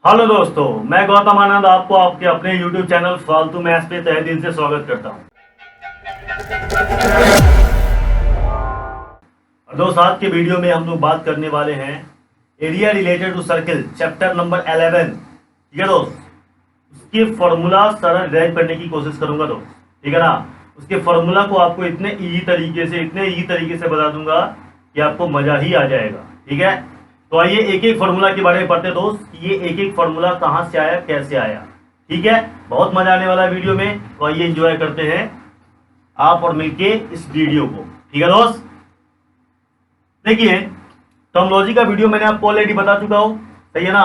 Hello दोस्तों, मैं गौतम आनंद आपको आपके अपने YouTube चैनल फालतू मैथ्स पे तहे दिल से स्वागत करता हूं। और दोस्तों, आज के वीडियो में हम लोग बात करने वाले हैं area related to circle chapter number 11। ठीक है दोस्त, उसके फॉर्मूला सारा ड्राइव करने की कोशिश करूंगा दोस्त। ठीक है ना, उसके फॉर्मूला को आपको इतने इजी तरीके से बता दूंगा कि आपको मजा ही आ जाएगा। ठीक है, तो आइए एक एक फॉर्मूला के बारे में पढ़ते हैं दोस्त कि ये एक एक फॉर्मूला कहां से आया, कैसे आया। ठीक है, बहुत मजा आने वाला है वीडियो में, तो आइए एंजॉय करते हैं आप और मिलके इस वीडियो को। ठीक है दोस्त, देखिए टर्मोलॉजी का वीडियो मैंने आपको ऑलरेडी बता चुका हूं, सही है ना।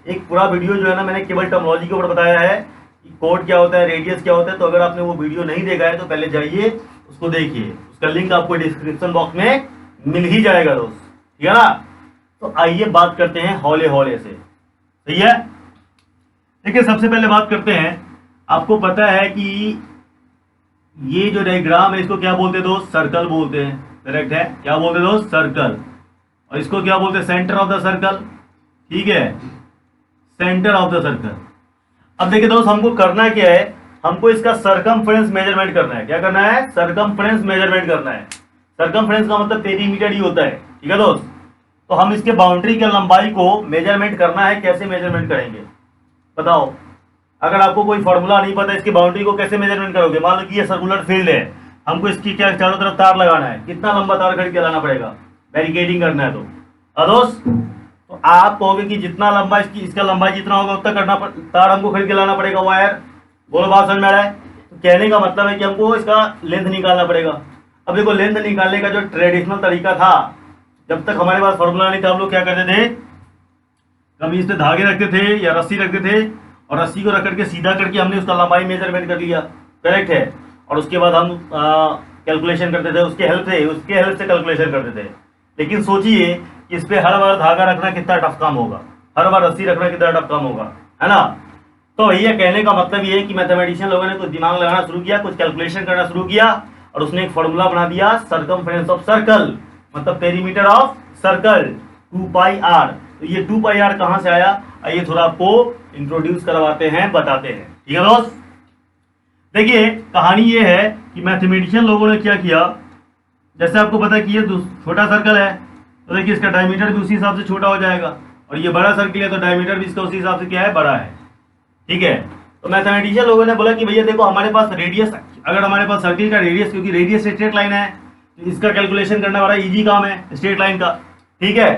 एक पूरा वीडियो जो है ना, मैंने केवल टर्मोलॉजी के ऊपर बताया है कि कोड क्या होता है, रेडियस क्या होता है। तो अगर आपने वो वीडियो नहीं देखा है तो पहले जाइए उसको देखिए, उसका लिंक आपको डिस्क्रिप्शन बॉक्स में मिल ही जाएगा दोस्त। ठीक है ना, तो आइए बात करते हैं हौले हौले से। सही है, देखिए सबसे पहले बात करते हैं, आपको पता है कि ये जो डायग्राम है इसको क्या बोलते हैं दोस्त, सर्कल बोलते हैं। करेक्ट है, क्या बोलते हैं दोस्त, सर्कल। और इसको क्या बोलते हैं, सेंटर ऑफ द सर्कल। ठीक है, सेंटर ऑफ द सर्कल। अब देखिए दोस्त, हमको करना क्या है, हमको इसका सरकमफ्रेंस मेजरमेंट करना है। क्या करना है, सरकमफ्रेंस मेजरमेंट करना है। सरकमफ्रेंस का मतलब पेरीमीटर ही होता है। ठीक है दोस्त, तो हम इसके बाउंड्री के लंबाई को मेजरमेंट करना है। कैसे मेजरमेंट करेंगे बताओ। अगर आपको कोई फॉर्मूला नहीं पता, इसकी बाउंड्री को कैसे मेजरमेंट करोगे। मान लो कि ये सर्कुलर फील्ड है, हमको इसकी क्या चारों तरफ तार लगाना है। कितना लंबा तार खरीद के लाना पड़ेगा, बैरिकेडिंग करना है। तो दोस्त, तो आप कहोगे कि जितना लंबा इसका लंबाई जितना होगा उतना करना तार हमको खरीद के लाना पड़ेगा, वायर। बोलो बात समझ में आ रहा है। तो कहने का मतलब है कि हमको इसका लेंथ निकालना पड़ेगा। अब देखो, लेंथ निकालने का जो ट्रेडिशनल तरीका था, जब तक हमारे पास फॉर्मूला नहीं था, हम लोग क्या करते थे, कभी इस पे धागे रखते थे या रस्सी रखते थे, और रस्सी को रख करके सीधा करके हमने उसका लंबाई मेजरमेंट कर लिया। करेक्ट है, और उसके बाद हम कैलकुलेशन करते थे, उसके हेल्प से कैलकुलेशन करते थे। लेकिन सोचिए कि इस पे हर बार धागा रखना कितना टफ काम होगा, हर बार रस्सी रखना कितना टफ काम होगा, है ना। तो भैया कहने का मतलब ये है कि मैथमेटिशियन लोगों ने कुछ दिमाग लगाना शुरू किया, कुछ कैलकुलेशन करना शुरू किया, और उसने एक फॉर्मूला बना दिया, सरकमफ्रेंस ऑफ सर्कल, मतलब पेरीमीटर ऑफ सर्कल, 2πr। तो ये 2πr कहां से आया, आइए थोड़ा आपको इंट्रोड्यूस करवाते हैं, बताते हैं। ठीक है दोस्त, देखिए कहानी ये है कि मैथमेटिशियन लोगों ने क्या किया, जैसे आपको पता है कि ये छोटा सर्कल है, तो देखिए इसका डायमीटर भी उसी हिसाब से छोटा हो जाएगा, और ये बड़ा सर्कल है तो डायमीटर भी इसका उसी हिसाब से क्या है, बड़ा है। ठीक है, तो मैथमेटिशियन लोगों ने बोला कि भैया देखो, हमारे पास रेडियस, अगर हमारे पास सर्कल का रेडियस, क्योंकि रेडियस स्ट्रेट लाइन है, तो इसका कैलकुलेशन करना बड़ा इजी काम है स्ट्रेट लाइन का। ठीक है,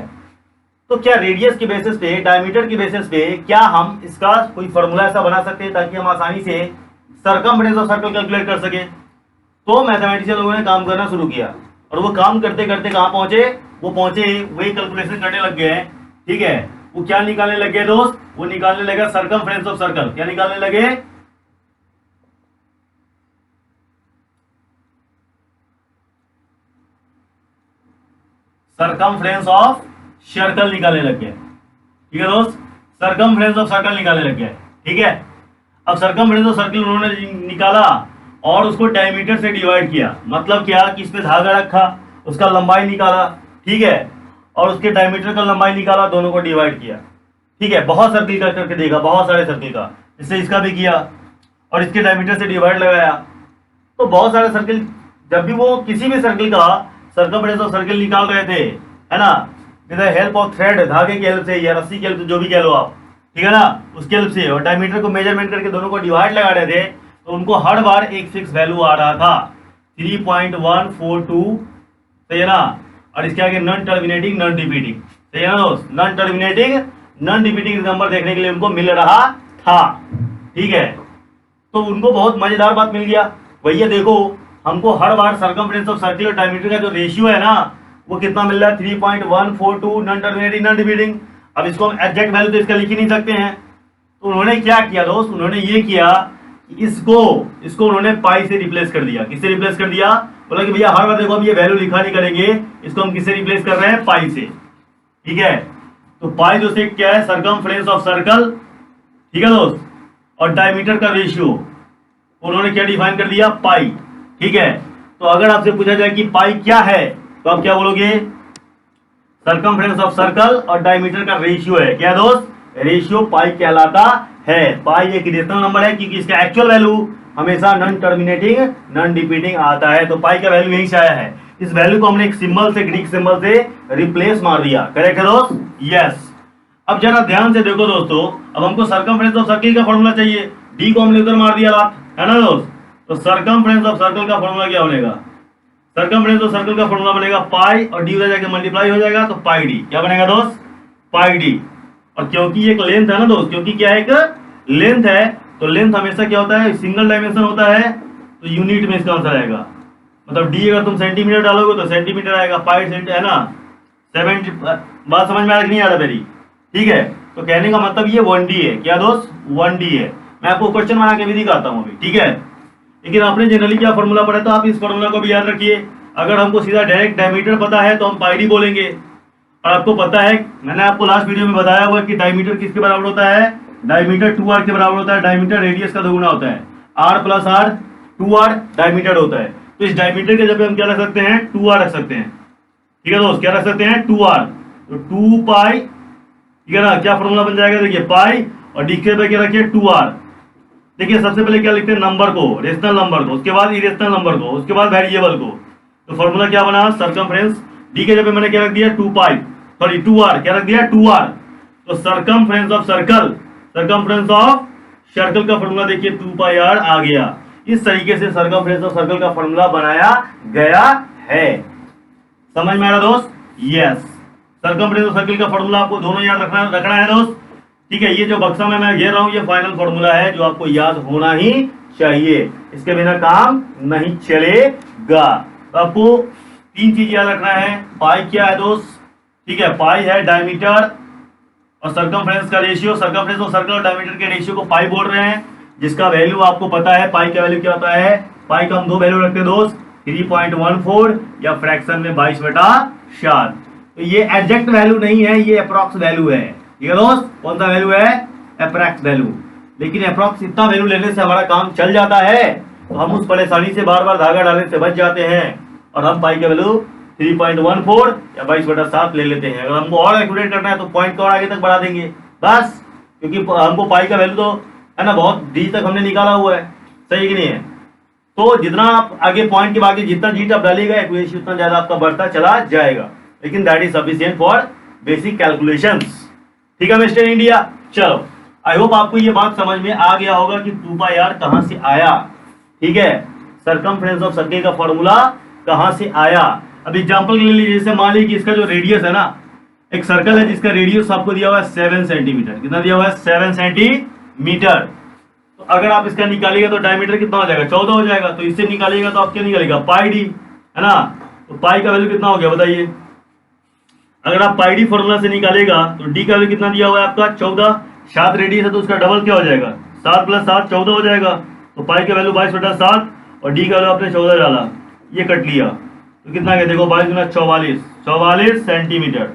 तो क्या रेडियस के बेसिस पे, डायमीटर के बेसिस पे क्या हम इसका कोई फॉर्मूला ऐसा बना सकते हैं ताकि हम आसानी से सरकमफ्रेंस ऑफ सर्कल कैलकुलेट कर सके। तो मैथमेटिशियन लोगों ने काम करना शुरू किया, और वो काम करते करते कहाँ पहुंचे, वो वही कैलकुलेशन करने लग गए हैं। ठीक है, वो क्या निकालने लगे दोस्त, वो निकालने लगा सरकमफ्रेंस ऑफ सर्कल। क्या निकालने लगे, सरकमफ्रेंस ऑफ सर्कल निकालने लग गए। ठीक है दोस्त, सरकमफ्रेंस ऑफ सर्कल निकालने लग गए। ठीक है, अब सरकमफ्रेंस ऑफ सर्कल उन्होंने निकाला और उसको डायमीटर से डिवाइड किया। मतलब क्या कि इस पे धागा रखा, उसका लंबाई निकाला, ठीक है, और उसके डायमीटर का लंबाई निकाला, दोनों को डिवाइड किया। ठीक है, बहुत सर्कल का करके देखा, बहुत सारे सर्कल का, इससे इसका भी किया, और इसके डायमीटर से डिवाइड लगाया। तो बहुत सारे सर्कल, जब भी वो किसी भी सर्कल का सरकमफ्रेंस ऑफ सर्कल निकाल रहे थे, है ना, with the help of thread, धागे की हेल्प से या रस्सी की हेल्प से, जो भी कह लो आप, ठीक है ना, उसकी हेल्प से, और डायमीटर को मेजरमेंट करके दोनों को डिवाइड लगा रहे थे, तो उनको हर बार एक फिक्स वैल्यू आ रहा था, 3.142। सही है ना, और इसके आगे नॉन टर्मिनेटिंग नॉन रिपीटिंग। सही है ना दोस्त, non terminating non repeating number देखने के लिए उनको मिल रहा था। ठीक है, तो उनको बहुत मजेदार बात मिल गया, भैया देखो हमको हर बार सरकमफ्रेंस ऑफ सर्कल और डायमीटर का जो रेशियो है ना, वो कितना मिल रहा है, 3.142 नॉन टर्मिनेटिंग नॉन रिपीटिंग। अब इसको हम एग्जैक्ट वैल्यू तो इसका लिख ही नहीं सकते हैं, तो उन्होंने क्या किया दोस्त, उन्होंने ये किया कि इसको उन्होंने पाई से रिप्लेस कर दिया। किससे रिप्लेस कर दिया, बोला कि भैया हर बार देखो हम ये वैल्यू लिखा नहीं करेंगे, इसको हम किससे रिप्लेस कर रहे हैं, पाई से। ठीक है, तो पाई जो से क्या है, सरकमफ्रेंस ऑफ सर्कल, ठीक है दोस्त, और डायमीटर का रेशियो उन्होंने क्या डिफाइन कर दिया, पाई। ठीक है, तो अगर आपसे पूछा जाए कि पाई क्या है, तो आप क्या बोलोगे, सरकमफ्रेंस ऑफ सर्कल और डायमीटर का रेशियो है। क्या दोस्त, रेशियो पाई कहलाता है। पाई एक इरेशनल नंबर है क्योंकि इसका एक्चुअल वैल्यू हमेशा नॉन टर्मिनेटिंग नॉन रिपीटिंग आता है, तो पाई का वैल्यू यहीं से आया है। इस वैल्यू को हमने एक सिंबल से, ग्रीक सिंबल से रिप्लेस मार दिया। करेक्ट है दोस्त? यस। अब जरा ध्यान से देखो दोस्तों, अब हमको सर्कमफ्रेंस ऑफ सर्किल का फॉर्मूला चाहिए। डी को हमने उधर मार दिया लात, है ना दोस्त? तो सर्कमफ्रेंस ऑफ सर्कल का फॉर्मूला क्या बनेगा? सर्कमफ्रेंस ऑफ सर्कल का फॉर्मूला बनेगा पाई और डी उधर जाके मल्टीप्लाई हो जाएगा, तो पाई डी। क्या बनेगा दोस्त? पाई डी। और क्योंकि एक लेंथ है ना दोस्त, क्योंकि क्या है, एक लेंथ है, तो लेंथ हमेशा क्या होता है, सिंगल डायमेंशन होता है, तो यूनिट में इसका आंसर आएगा। मतलब डी अगर तुम सेंटीमीटर डालोगे तो सेंटीमीटर आएगा, पाई सेंटी है ना, 70। बात समझ में आ रही नहीं आ रहा मेरी? ठीक है, तो कहने का मतलब ये 1D है। क्या दोस्त? 1D है। मैं आपको क्वेश्चन बना के भी दिखाता हूँ अभी, ठीक है? लेकिन आपने जनरली क्या फॉर्मूला पढ़ा, तो आप इस फॉर्मूला को भी याद रखिए। अगर हमको सीधा डायरेक्ट डायमीटर पता है तो हम पाई डी बोलेंगे। और आपको पता है, मैंने आपको लास्ट वीडियो में बताया हुआ कि डायमीटर किसके बराबर होता है? डायमीटर 2r के बराबर होता है। डायमीटर रेडियस का दोगुना होता है। r plus r 2r diameter होता है। तो इस डायमीटर के जगह हम क्या रख सकते हैं? 2r रख सकते हैं। ठीक है दोस्त, क्या रख सकते हैं? 2r। तो 2 पाई, ठीक है ना? क्या फॉर्मूला बन जाएगा? देखिए पाई और डी के पे क्या रखिए? 2r। देखिए सबसे पहले क्या लिखते हैं? नंबर को, रेशनल नंबर को, उसके बाद इरेशनल नंबर को, उसके बाद वेरिएबल को। तो फॉर्मूला क्या बना? सर्कमफ्रेंस। डी के जगह मैंने क्या रख दिया? 2 पाई, सॉरी 2r। क्या रख दिया? 2r। तो circumference of circle, circumference of circle का फॉर्मूला देखिए 2 पाई r आ गया। इस तरीके से सर्कमफ्रेंस ऑफ सर्कल का फॉर्मूला बनाया गया है। समझ में आ रहा दोस्त? यस। सर्कमफ्रेंस ऑफ सर्कल का फॉर्मूला आपको दोनों याद रखना है दोस्त। ठीक है, ये जो बक्सा में मैं घेर रहा हूं ये फाइनल फॉर्मूला है जो आपको याद होना ही चाहिए। इसके बिना काम नहीं चलेगा। तो आपको 3 चीज याद रखना है। पाई क्या है दोस्त? ठीक है, पाई है डायमीटर और सर्कमफ्रेंस का रेशियो। सर्कमफ्रेंस ऑफ सर्कल और डायमीटर के रेशियो को पाई बोल रहे हैं, जिसका वैल्यू आपको पता है। पाई का वैल्यू क्या होता है? पाई का हम 2 वैल्यू रखते हैं दोस्त, 3.14 या फ्रैक्शन में 22/7। तो ये एग्जैक्ट वैल्यू नहीं है, ये अप्रॉक्स वैल्यू है। ठीक है दोस्त? कौन सा वैल्यू है? Approx value. लेकिन अप्रॉक्स इतना वैल्यू लेने से हमारा काम चल जाता है, तो हम उस परेशानी से बार बार धागा डालने से बच जाते हैं और हम पाई का वैल्यू 3.14 या 22/7 ले लेते हैं। अगर हमको और एक्यूरेट करना है तो पॉइंट को और आगे तक बढ़ा देंगे बस, क्योंकि हमको पाई का वैल्यू तो है ना बहुत डी तक हमने निकाला हुआ है। सही कि नहीं है? तो जितना आप आगे पॉइंट के बाकी जितना जीट आप डालिएगा एक्यूरेसी उतना ज्यादा आपका बढ़ता चला जाएगा। लेकिन that is sufficient for basic calculations. ठीक है मिस्टर इंडिया? चलो, आई होप आपको ये बात समझ में आ गया होगा कि 2 पाई r कहां से आया। ठीक है, सर्कमफ्रेंस ऑफ सर्कल का फॉर्मूला कहां से आया। अब एग्जांपल के लिए जैसे मान लीजिए कि इसका जो रेडियस है ना, एक सर्कल है जिसका रेडियस आपको दिया हुआ है 7 सेंटीमीटर। कितना दिया हुआ है? 7 सेंटीमीटर। तो अगर आप इसका निकालिएगा तो डायमीटर कितना हो जाएगा? 14 हो जाएगा। तो इससे निकालिएगा तो आप क्या निकालेगा? पाई डी, है ना? तो पाई का वैल्यू कितना हो गया बताइए? अगर आप पाई डी फॉर्मूला से निकालेगा तो डी का वैल्यू कितना दिया हुआ है आपका? 14। 7 रेडियस है तो उसका डबल क्या हो जाएगा? 7 + 7 14 हो जाएगा। तो पाई का वैल्यू 22/7 और डी का वैल्यू आपने 14 डाला, ये कट लिया तो कितना गया? देखो 22 × 44 सेंटीमीटर।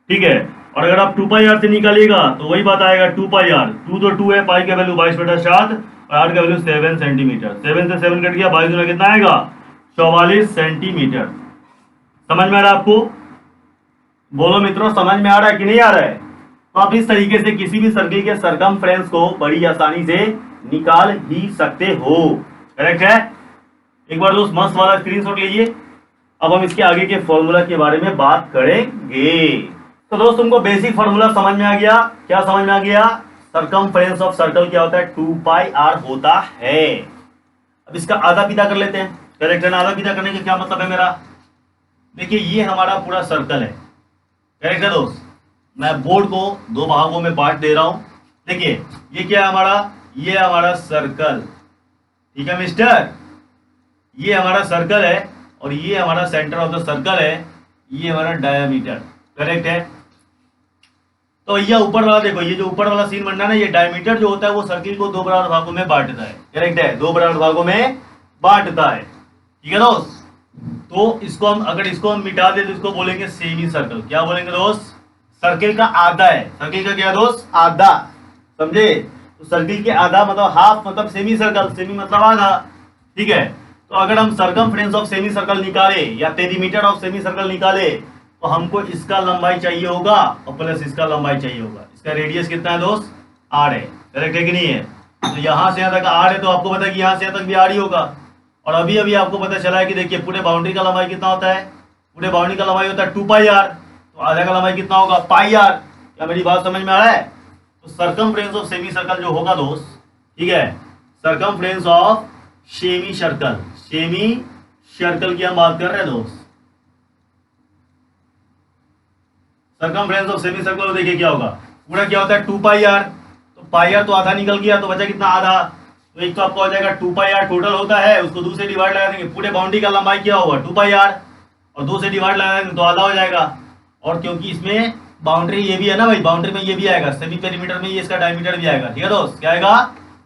ठीक है, और अगर आप 2 पाई r से निकालिएगा तो वही बात आएगा 2 पाई r। 2 तो 2 है, पाई का वैल्यू 22/7 और r का वैल्यू 7 सेंटीमीटर। 7 से 7 कट गया, 22 में कितना आएगा? 44 सेंटीमीटर। समझ में आ रहा है आपको? बोलो मित्रों, समझ में आ रहा है कि नहीं आ रहा है? तो आप इस तरीके से किसी भी सर्कल के सर्कमफ्रेंस को बड़ी आसानी से निकाल ही सकते हो। करेक्ट है? एक बार दोस्त मस्त वाला स्क्रीनशॉट लीजिए। अब हम इसके आगे के फॉर्मूला के बारे में बात करेंगे। तो दोस्त तुमको बेसिक फॉर्मूला समझ में आ गया? क्या समझ में आ गया? सर्कमफ्रेंस ऑफ सर्कल क्या होता है? 2 पाई r होता है। अब इसका आधा पीधा कर लेते हैं। करेक्ट है ना? आधा पीधा करने का क्या मतलब है मेरा? देखिए ये हमारा पूरा सर्कल है। करेक्ट है दोस्त? मैं बोर्ड को 2 भागों में बांट दे रहा हूं। देखिए ये क्या है हमारा? ये हमारा सर्कल। ठीक है मिस्टर? ये हमारा सर्कल है और ये हमारा सेंटर ऑफ द सर्कल है। ये हमारा डायमीटर। करेक्ट है? तो ये ऊपर वाला देखो, ये जो ऊपर वाला सीन बनना है ना, ये डायमीटर जो होता है वो सर्किल को 2 बराबर भागों में बांटता है। करेक्ट है? 2 बराबर भागों में बांटता है। ठीक है दोस्त? तो इसको हम अगर इसको हम मिटा दे तो इसको बोलेंगे सेमी सर्कल। क्या बोलेंगे दोस्त? सर्किल का आधा है। सर्किल का क्या दोस्त? आधा। समझे? तो सर्किल के आधा मतलब हाफ, मतलब सेमी सर्कल। सेमी मतलब आधा। ठीक है? तो अगर हम सर्कमफ्रेंस ऑफ सेमी सर्कल निकाले या पेरीमीटर ऑफ सेमी सर्कल निकाले तो हमको इसका लंबाई चाहिए होगा और प्लस इसका लंबाई चाहिए होगा। इसका रेडियस कितना है दोस्त, आर है, करेक्ट है कि नहीं है। तो यहाँ से यहाँ तक आर है, तो आपको पता है कि यहाँ से यहाँ तक भी आर ही होगा। और अभी अभी आपको पता चला है कि देखिए पूरे बाउंड्री का लंबाई कितना होता है, पूरे बाउंड्री का लंबाई होता है 2 पाई आर, तो आधा का लंबाई कितना होगा पाई आर। क्या मेरी बात समझ में आ रहा है। तो सरकमफ्रेंस ऑफ सेमी सर्कल जो होगा दोस्त, ठीक है, circumference of semi circle, semi circle की हम बात कर रहे हैं दोस्त। सरकमफ्रेंस ऑफ सेमी सर्कल देखिए क्या होगा, पूरा क्या होता है 2 पाई आर, तो पाई आर तो आधा निकल गया, तो बचा कितना आधा। तो एक तो आपका हो जाएगा 2 पाई आर टोटल होता है, उसको 2 से डिवाइड लगा देंगे, पूरे बाउंड्री का लंबाई क्या होगा 2 पाई आर, और 2 से डिवाइड लगा देंगे तो आधा हो जाएगा। और क्योंकि इसमें बाउंड्री ये भी है ना भाई, बाउंड्री में ये भी आएगा, सेमी पेरीमीटर में ये इसका डायमीटर भी आएगा, ठीक है दोस्त, क्या आएगा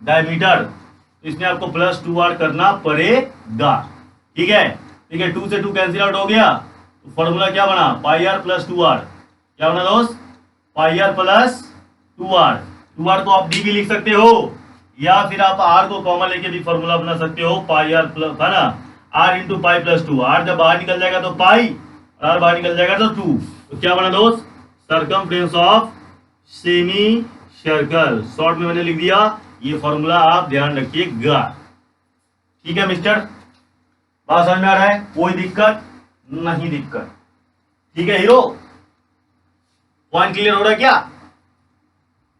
डायमीटर। तो इसमें आपको +2r करना पड़ेगा, ठीक है। ठीक है, 2 से 2 कैंसिल आउट हो गया, तो फॉर्मूला क्या बना पाई आर प्लस 2r, क्या बना दोस्त पाई आर प्लस 2r। 2r को आप d भी लिख सकते हो, या फिर आप r को कॉमन लेके भी फॉर्मूला बना सकते हो, पाई आर प्लस है ना, r into pi plus 2। r जब बाहर निकल जाएगा तो पाई, r बाहर निकल जाएगा तो 2। तो क्या बना दोस्त circumference of semi circle, short में मैंने लिख दिया, ये फॉर्मूला आप ध्यान रखिएगा, ठीक है मिस्टर। बात समझ में आ रहा है, कोई दिक्कत नहीं, दिक्कत ठीक है हीरो, पॉइंट क्लियर हो रहा है क्या।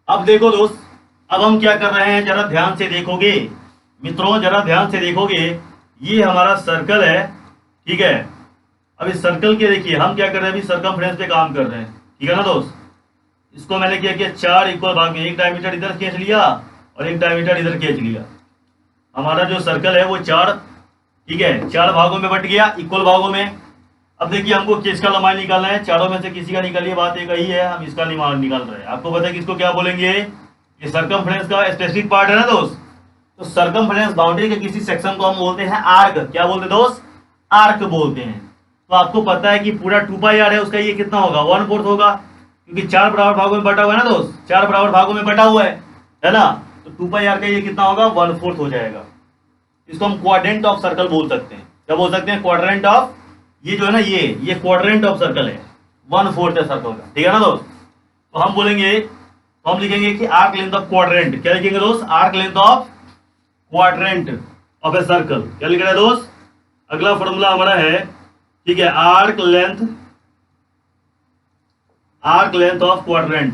अब देखो दोस्त, अब हम क्या कर रहे हैं, जरा ध्यान से देखोगे मित्रों, जरा ध्यान से देखोगे, ये हमारा सर्कल है, ठीक है। अब इस सर्कल के देखिए हम क्या कर रहे हैं, अभी सर्कमफ्रेंस पे काम कर रहे हैं, ठीक है ना दोस्त। इसको मैंने क्या किया 4 इक्वल भाग में, एक डायमीटर इधर खींच लिया और एक डायमीटर इधर खींच लिया। हमारा जो सर्कल है वो 4, ठीक है, 4 भागों में बट गया, इक्वल भागों में। अब देखिए हमको किसका लंबाई निकालना है, चारों में से किसी का निकालिए, बात एक ही है, हम इसका निकाल रहे हैं। आपको पता है कि इसको क्या बोलेंगे, ये सर्कमफ्रेंस का स्पेसिफिक पार्ट है ना दोस्त। तो सर्कमफ्रेंस बाउंड्री के किसी सेक्शन को हम बोलते हैं आर्क, क्या बोलते हैं दोस्त आर्क बोलते हैं। तो आपको पता है कि पूरा 2 पाई आर है, उसका ये कितना होगा 1/4 होगा, क्योंकि 4 बराबर भागों में बटा हुआ है ना दोस्त, 4 बराबर भागों में बटा हुआ है ना। तो 2 पाई आर का ये कितना होगा 1/4 हो जाएगा। इसको हम क्वाड्रेंट ऑफ सर्कल बोल सकते हैं, क्या बोल सकते हैं क्वाड्रेंट ऑफ, ये जो है ना ये क्वाड्रेंट ऑफ सर्कल है, 1/4 है सर्कल का, ठीक है ना दोस्त। तो हम बोलेंगे, तो हम लिखेंगे कि आर्क लेंथ ऑफ क्वाड्रेंट, क्या लिखेंगे दोस्त arc length of quadrant of a circle, क्या लिख रहे हैं दोस्त। अगला फॉर्मूला हमारा है, ठीक है, आर्क लेंथ ऑफ क्वाड्रेंट,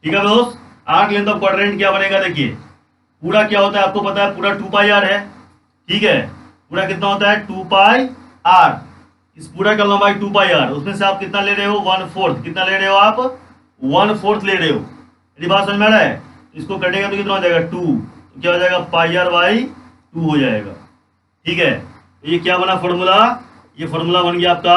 ठीक है दोस्त। आर्क लेंथ ऑफ क्वाड्रेंट क्या बनेगा, देखिए पूरा क्या होता है आपको पता है, पूरा 2 पाई आर है, ठीक है, पूरा कितना होता है 2 पाई आर, इस पूरा का लंबाई 2 पाई आर, उसमें से आप कितना ले रहे हो 1/4, कितना ले रहे हो आप 1/4 ले रहे हो, मेरी बात समझ में आ रहा है। इसको कटेगा तो कितना हो जाएगा 2, तो क्या हो जाएगा पाई आर बाई 2 हो जाएगा, ठीक है। तो ये क्या बना फॉर्मूला, ये फॉर्मूला बन गया आपका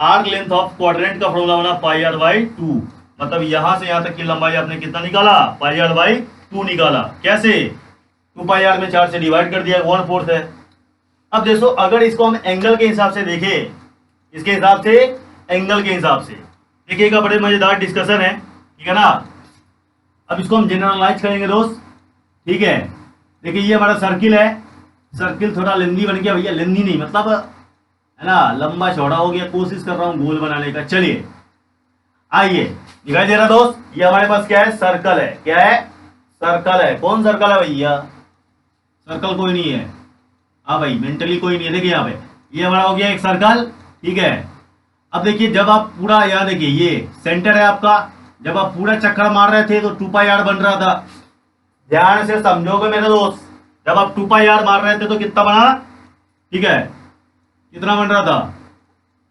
आर्क लेंथ ऑफ क्वाड्रेंट का फॉर्मूला बना पाई आर बाई 2, मतलब यहां से यहां तक की लंबाई आपने कितना निकाला पाई आर बाई 2 निकाला। कैसे 2 पाई आर में 4 से डिवाइड कर दिया, 1/4 है। अब देखो अगर इसको हम एंगल के हिसाब से देखें, इसके हिसाब से एंगल के हिसाब से देखिएगा, बड़े मजेदार डिस्कशन है, ठीक है ना। अब इसको हम जनरलाइज करेंगे दोस्त, ठीक है। देखिए ये हमारा सर्किल है, सर्किल थोड़ा लेंदी बन गया भैया, लेंदी नहीं मतलब है ना, लंबा चौड़ा हो गया, कोशिश कर रहा हूँ गोल बनाने का। चलिए आइए, दिखाई दे रहा दोस्त, ये हमारे पास क्या है सर्कल है, क्या है सर्कल है। कौन सर्कल है भैया, सर्कल कोई नहीं है, हाँ भाई मेंटली कोई नहीं है। देखिए यहाँ पे ये हमारा हो गया एक सर्कल, ठीक है। अब देखिए जब आप पूरा, यहाँ देखिए ये सेंटर है आपका, जब आप पूरा चक्कर मार रहे थे तो 2 पाई आर बन रहा था, ध्यान से समझोगे मेरे दोस्त। जब आप 2 पाई आर मार रहे थे तो कितना बना, ठीक है, कितना बन रहा था,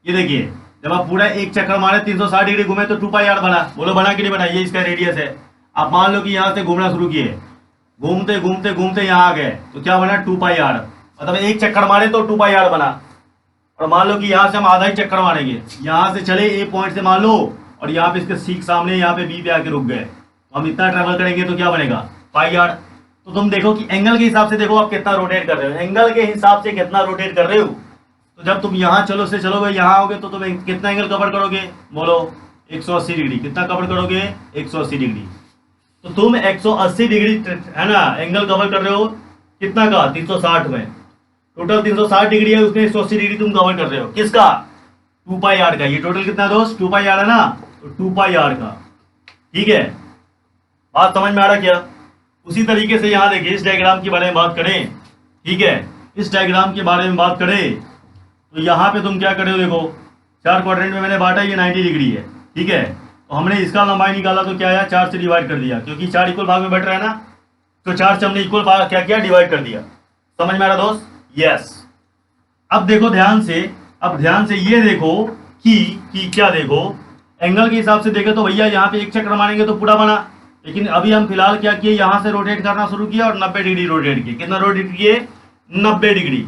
ये देखिए जब आप पूरा एक चक्कर मारे 360 डिग्री घूमे तो 2 पाई आर बना, बोलो बना कि नहीं बना। ये इसका रेडियस है। आप मान लो कि यहाँ से घूमना शुरू किए, घूमते घूमते घूमते यहाँ आ गए तो क्या बना 2 पाई आर, मतलब एक चक्कर मारे तो 2 पाई आर बना। और मान लो कि यहाँ से हम आधा ही चक्कर मारेंगे, यहाँ से चले ए पॉइंट से मान लो, और यहाँ पे इसके सीख सामने यहाँ पे बी पे आके रुक गए, तो हम इतना ट्रेवल करेंगे तो क्या बनेगा पाई आर। तो तुम देखो कि एंगल के हिसाब से देखो आप कितना रोटेट कर रहे हो, एंगल के हिसाब से कितना रोटेट कर रहे हो। तो जब तुम यहाँ चलो से चलोगे यहाँ आओगे तो तुम कितना एंगल कवर करोगे, बोलो 180 डिग्री। कितना कवर करोगे 180 डिग्री। तो तुम 180 डिग्री है ना एंगल कवर कर रहे हो, कितना का 360 में। टोटल 360 डिग्री है, उसमें 180 डिग्री तुम कवर कर रहे हो। किसका? 2 पाई आर का। ये टोटल कितना दोस्त? 2 पाई आर है ना, तो 2 पाई आर का। ठीक है, बात समझ में आ रहा क्या? उसी तरीके से यहाँ देखिए, इस डायग्राम के बारे में बात करें, ठीक है, इस डायग्राम के बारे में बात करें तो यहाँ पे तुम क्या करे हो, देखो 4 क्वाड्रेंट में मैंने बांटा, ये 90 डिग्री है। ठीक है, तो हमने इसका लंबाई निकाला तो क्या आया, 4 से डिवाइड कर दिया, क्योंकि 4 इक्वल भाग में बट रहा है ना, तो 4 से हमने इक्वल भाग क्या किया, डिवाइड कर दिया। समझ में आ रहा दोस्त? यस। अब देखो ध्यान से, अब ध्यान से ये देखो कि क्या देखो, एंगल के हिसाब से देखे तो भैया यहाँ पे एक चक्कर मारेंगे तो पूरा बना, लेकिन अभी हम फिलहाल क्या किए, यहाँ से रोटेट करना शुरू किया और 90 डिग्री रोटेट किए। कितना रोटेट किए? 90 डिग्री।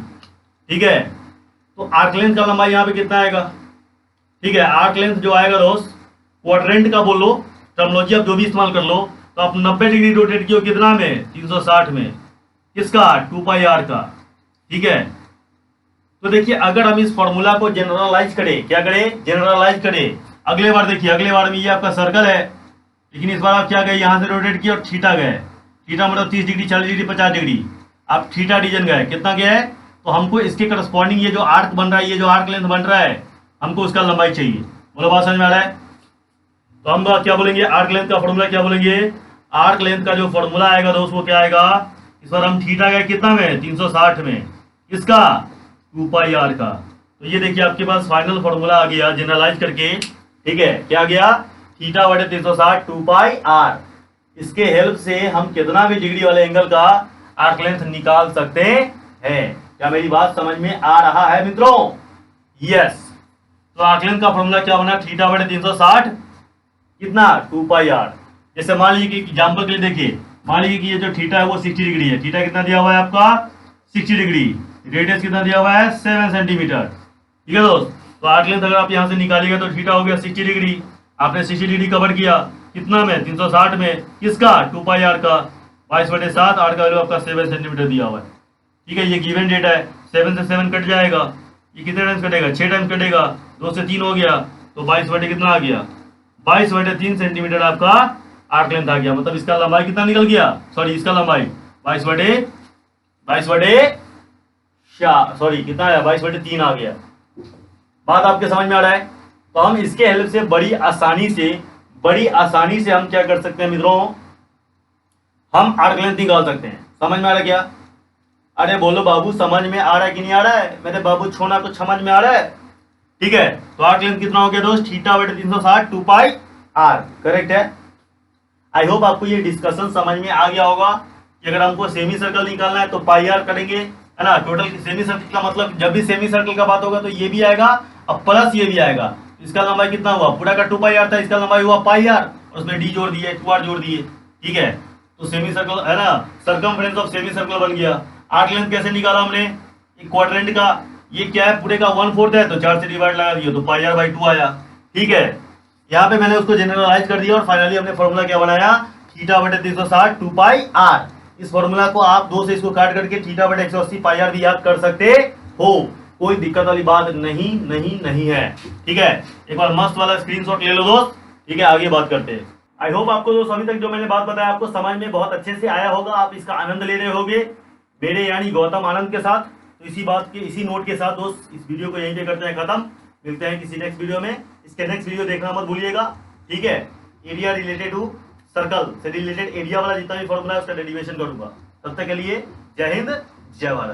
ठीक है, तो आर्क लेंथ का लंबाई यहाँ पे कितना आएगा? ठीक है, आर्क लेंथ जो आएगा दोस्त, क्वाड्रेंट का बोलो, टर्मिनोलॉजी आप जो भी इस्तेमाल कर लो, तो आप 90 डिग्री रोटेट किए कितना में? 360 में। किसका? 2 पाई आर का। ठीक है, तो देखिए अगर हम इस फॉर्मूला को जनरलाइज करें, क्या करें? जनरलाइज करें। अगले बार देखिए, अगले बार में ये आपका सर्कल है, लेकिन इस बार आप क्या गए, यहाँ से रोटेट किए और थीटा गए। थीटा मतलब 30 डिग्री, 40 डिग्री, 50 डिग्री, आप थीटा रीजन गए। कितना गया है? तो हमको इसके करस्पॉन्डिंग ये जो आर्क बन रहा है, ये जो आर्क लेंथ बन रहा है, हमको उसका लंबाई चाहिए। बोलो, बात समझ में आ रहा है? तो हम क्या बोलेंगे, आर्क लेंथ का फॉर्मूला क्या बोलेंगे? आर्क लेंथ का जो फॉर्मूला आएगा दोस्त वो क्या आएगा? इस बार हम थीटा गए कितना में? 360 में। किसका? 2 पाई आर का। तो ये देखिए आपके पास फाइनल फॉर्मूला आ गया जनरलाइज करके। ठीक है, क्या आ गया? थीटा बटे 360 2 पाई आर। इसके हेल्प से हम कितना भी डिग्री वाले एंगल का आर्क लेंथ निकाल सकते हैं। क्या मेरी बात समझ में आ रहा है मित्रों? यस। तो आर्क लेंथ का फॉर्मूला क्या बना? थीटा बटे 360 कितना? 2 पाई आर। जैसे मान लीजिए कि एग्जाम्पल के लिए देखिए, मान लीजिए कि ये जो थीटा है वो 60 डिग्री है। थीटा कितना दिया हुआ है आपका? 60 डिग्री। रेडियस कितना दिया हुआ है? 7 सेंटीमीटर। ठीक है दोस्त, तो आर्क लेंथ अगर आप यहाँ से निकालिएगा तो थीटा हो गया 60 डिग्री। आपने 60 डिग्री कवर किया कितना में? 360 में। किसका? 2 पाई आर का। 22/7, आर का वैल्यू आपका 7 सेंटीमीटर दिया हुआ है। ठीक है, ये गिवन डेटा है। 7 से 7 कट जाएगा, ये कितने टाइम्स कटेगा? 6 टाइम्स कटेगा। 2 से 3 हो गया, तो 22 बटे कितना आ गया? 22/3 सेंटीमीटर आपका आर्क लेंथ आ गया। मतलब इसका लंबाई कितना निकल गया? सॉरी, इसका लंबाई 22/3 आ गया। बात आपके समझ में आ रहा है? तो हम इसके हेल्प से बड़ी आसानी से हम क्या कर सकते हैं मित्रों, हम आर्क लेंथ निकाल सकते हैं। समझ में आ रहा है क्या? अरे बोलो बाबू, समझ में आ रहा है कि नहीं आ रहा है? मेरे बाबू छोना कुछ समझ में आ रहा है? ठीक है, तो आर्क लेंथ कितना हो गया दोस्त? थीटा बटे 360 2 पाई आर। करेक्ट है। आई होप आपको ये डिस्कशन समझ में आ गया होगा कि अगर हमको सेमी सर्कल निकालना है तो पाई आर करेंगे, है ना। टोटल सेमी सर्कल का मतलब, जब भी सेमी सर्कल का बात होगा तो ये भी आएगा और प्लस ये भी आएगा। इसका लंबाई कितना हुआ? पूरा का 2 पाई आर था, इसका लंबाई हुआ पाई आर, और उसमें डी जोड़ दिए, 2 आर जोड़ दिए। ठीक है, तो सेमी सर्कल है ना, सर्कमफ्रेंस ऑफ सेमी सर्कल बन गया। आर्क लेंथ कैसे निकाला हमने? एक क्वाड्रेंट का, ये क्या है, पूरे का 1/4 है, तो 4 से डिवाइड लगा दिया तो पाई आर बाई 2 आया। ठीक है, यहाँ पे मैंने उसको जनरलाइज कर दिया और फाइनली हमने फॉर्मूला क्या बनाया? थीटा बटे 360 2 पाई आर। इस फॉर्मूला को आप 2 से इसको काट करके थीटा बटे 180 पाई आर भी याद कर सकते हो। कोई दिक्कत वाली बात नहीं है। ठीक है, एक बार मस्त वाला स्क्रीनशॉट ले लो दोस्त। ठीक है, आगे बात करते हैं। आई होप आपको दोस्त अभी तक जो मैंने बात बताया आपको समझ में बहुत अच्छे से आया होगा, आप इसका आनंद ले रहे होगे मेरे यानी गौतम आनंद के साथ। तो इसी नोट के साथ दोस्त इस वीडियो को यहीं पे करते हैं खत्म। मिलते हैं किसी नेक्स्ट वीडियो में। इसके नेक्स्ट वीडियो देखना मत भूलिएगा। ठीक है, एरिया रिलेटेड टू सर्कल से रिलेटेड एरिया वाला जितना भी फॉर्मूला है उसका डेरिवेशन करूंगा। तब तक के लिए जय हिंद, जय भारत।